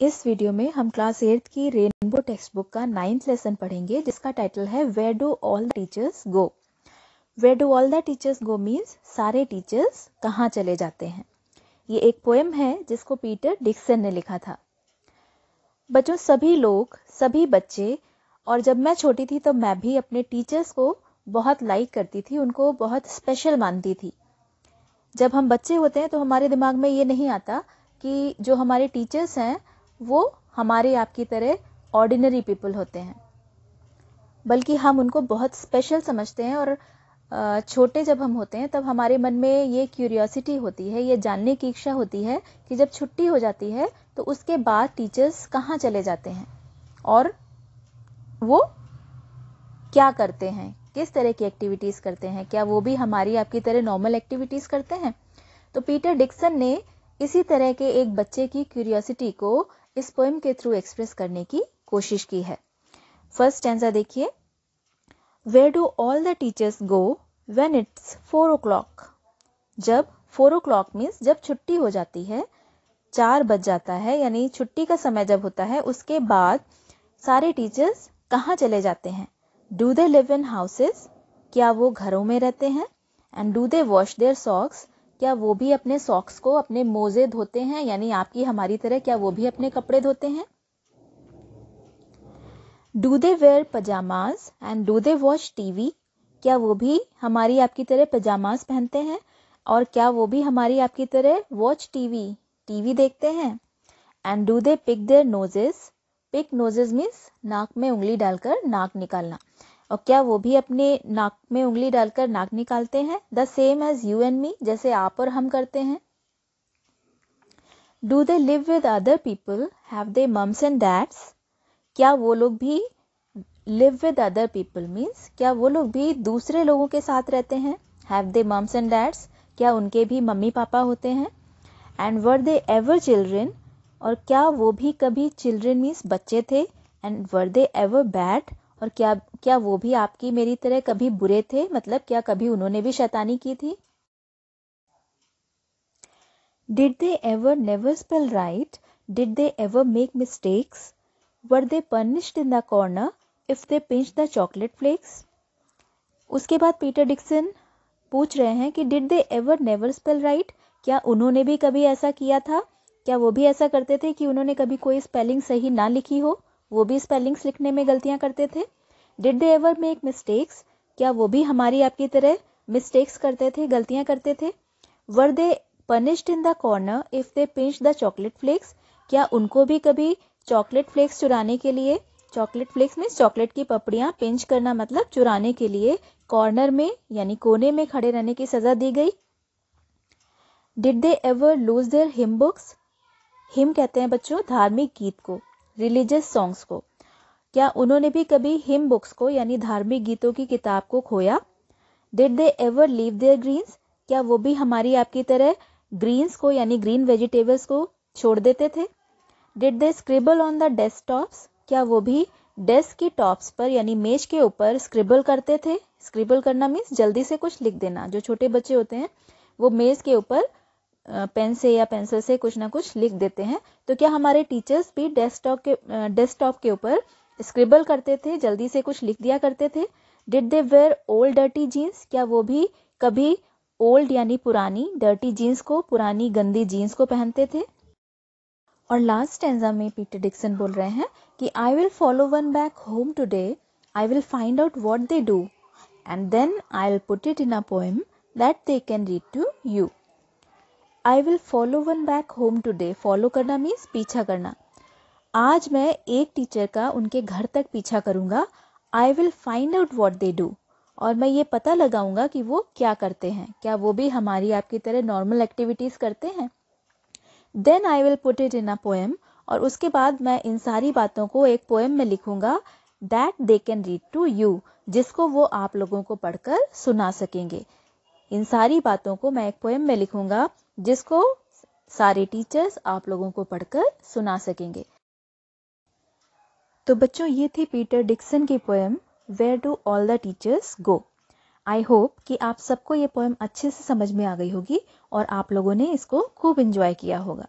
इस वीडियो में हम क्लास 8 की रेनबो टेक्स्ट बुक का 9th लेसन पढ़ेंगे जिसका टाइटल है where do all the teachers go. Where do all the teachers go means सारे टीचर्स कहाँ चले जाते हैं। ये एक पोएम है जिसको पीटर डिक्सन ने लिखा था। बच्चों, सभी लोग, सभी बच्चे, और जब मैं छोटी थी तो मैं भी अपने टीचर्स को बहुत लाइक करती थी, उनको बहुत स्पेशल मानती थी। जब हम बच्चे होते हैं तो हमारे दिमाग में ये नहीं आता कि जो हमारे टीचर्स हैं वो हमारे आपकी तरह ऑर्डिनरी पीपल होते हैं, बल्कि हम उनको बहुत स्पेशल समझते हैं। और छोटे जब हम होते हैं तब हमारे मन में ये क्यूरियोसिटी होती है, ये जानने की इच्छा होती है कि जब छुट्टी हो जाती है तो उसके बाद टीचर्स कहाँ चले जाते हैं और वो क्या करते हैं, किस तरह की एक्टिविटीज़ करते हैं, क्या वो भी हमारी आपकी तरह नॉर्मल एक्टिविटीज़ करते हैं। तो पीटर डिक्सन ने इसी तरह के एक बच्चे की क्यूरियोसिटी को इस पोएम के थ्रू एक्सप्रेस करने की कोशिश की है। फर्स्ट स्टैंजा देखिए। Where do all the teachers go when it's 4 o'clock। जब 4 o'clock मीन्स जब छुट्टी हो जाती है, 4 बज जाता है, यानी छुट्टी का समय जब होता है उसके बाद सारे टीचर्स कहाँ चले जाते हैं। Do they live in houses, क्या वो घरों में रहते हैं। And do they wash their socks, क्या वो भी अपने सॉक्स को, अपने मोजे धोते हैं, यानी आपकी हमारी तरह क्या वो भी अपने कपड़े धोते हैं। Do they wear pyjamas and do they watch TV, क्या वो भी हमारी आपकी तरह पजामाज पहनते हैं और क्या वो भी हमारी आपकी तरह वॉच टीवी, टीवी देखते हैं। And do they pick their noses, pick noses means नाक में उंगली डालकर नाक निकालना, और क्या वो भी अपने नाक में उंगली डालकर नाक निकालते हैं। The same as you and me, जैसे आप और हम करते हैं। Do they live with other people, have they mums and dads, क्या वो लोग भी live with other people means क्या वो लोग भी दूसरे लोगों के साथ रहते हैं। Have they mums and dads, क्या उनके भी मम्मी पापा होते हैं। And were they ever children, और क्या वो भी कभी, चिल्ड्रन मीन्स बच्चे थे। And were they ever bad, और क्या वो भी आपकी मेरी तरह कभी बुरे थे, मतलब क्या कभी उन्होंने भी शैतानी की थी। Did they ever never spell right, did they ever make mistakes, were they punished in the corner if they pinch the chocolate flakes. उसके बाद पीटर डिक्सन पूछ रहे हैं कि did they ever never spell right, क्या उन्होंने भी कभी ऐसा किया था, क्या वो भी ऐसा करते थे कि उन्होंने कभी कोई स्पेलिंग सही ना लिखी हो, वो भी स्पेलिंग्स लिखने में गलतियां करते थे। Did they ever make mistakes, क्या वो भी हमारी आपकी तरह मिस्टेक्स करते थे, गलतियां करते थे। Were they punished in the corner if they pinch the chocolate flakes, क्या उनको भी कभी चॉकलेट फ्लेक्स चुराने के लिए, चॉकलेट फ्लेक्स में चॉकलेट की पपड़ियां पिंच करना मतलब चुराने के लिए, कॉर्नर में यानी कोने में खड़े रहने की सजा दी गई। Did they ever lose their him books, him कहते हैं बच्चों धार्मिक गीत को, रिलीजियस सॉन्ग्स को, क्या उन्होंने भी कभी हिम बुक्स को यानी धार्मिक गीतों की किताब को खोया। Did they ever leave their greens, क्या वो भी हमारी आपकी तरह ग्रीन्स को यानी ग्रीन वेजिटेबल्स को छोड़ देते थे। Did they scribble on the desktops, क्या वो भी डेस्क की टॉप्स पर यानी मेज के ऊपर स्क्रिबल करते थे। स्क्रिबल करना मीन्स जल्दी से कुछ लिख देना, जो छोटे बच्चे होते हैं वो मेज के ऊपर पेन से या पेंसिल से कुछ ना कुछ लिख देते हैं। तो क्या हमारे टीचर्स भी डेस्कटॉप के ऊपर स्क्रिबल करते थे, जल्दी से कुछ लिख दिया करते थे। Did they wear old dirty jeans, क्या वो भी कभी ओल्ड यानी पुरानी, डर्टी जीन्स को, पुरानी गंदी जीन्स को पहनते थे। और लास्ट स्टैंजा में पीटर डिक्सन बोल रहे हैं कि I will follow one back home today, I will find out what they do and then I will put it in a poem that they can read to you. I will follow one back home today, follow करना means पीछा करना। आज मैं एक teacher का उनके घर तक पीछा करूंगा। आई will find out what they do, और मैं ये पता लगाऊंगा कि वो क्या करते हैं, क्या वो भी हमारी आपकी तरह नॉर्मल एक्टिविटीज करते हैं। Then I will put it in a poem, और उसके बाद मैं इन सारी बातों को एक पोएम में लिखूंगा that they can read to you, जिसको वो आप लोगों को पढ़कर सुना सकेंगे। इन सारी बातों को मैं एक पोएम में लिखूंगा जिसको सारे टीचर्स आप लोगों को पढ़कर सुना सकेंगे। तो बच्चों, ये थी पीटर डिक्सन की poem where do all the teachers go. I hope कि आप सबको ये पोएम अच्छे से समझ में आ गई होगी और आप लोगों ने इसको खूब एंजॉय किया होगा।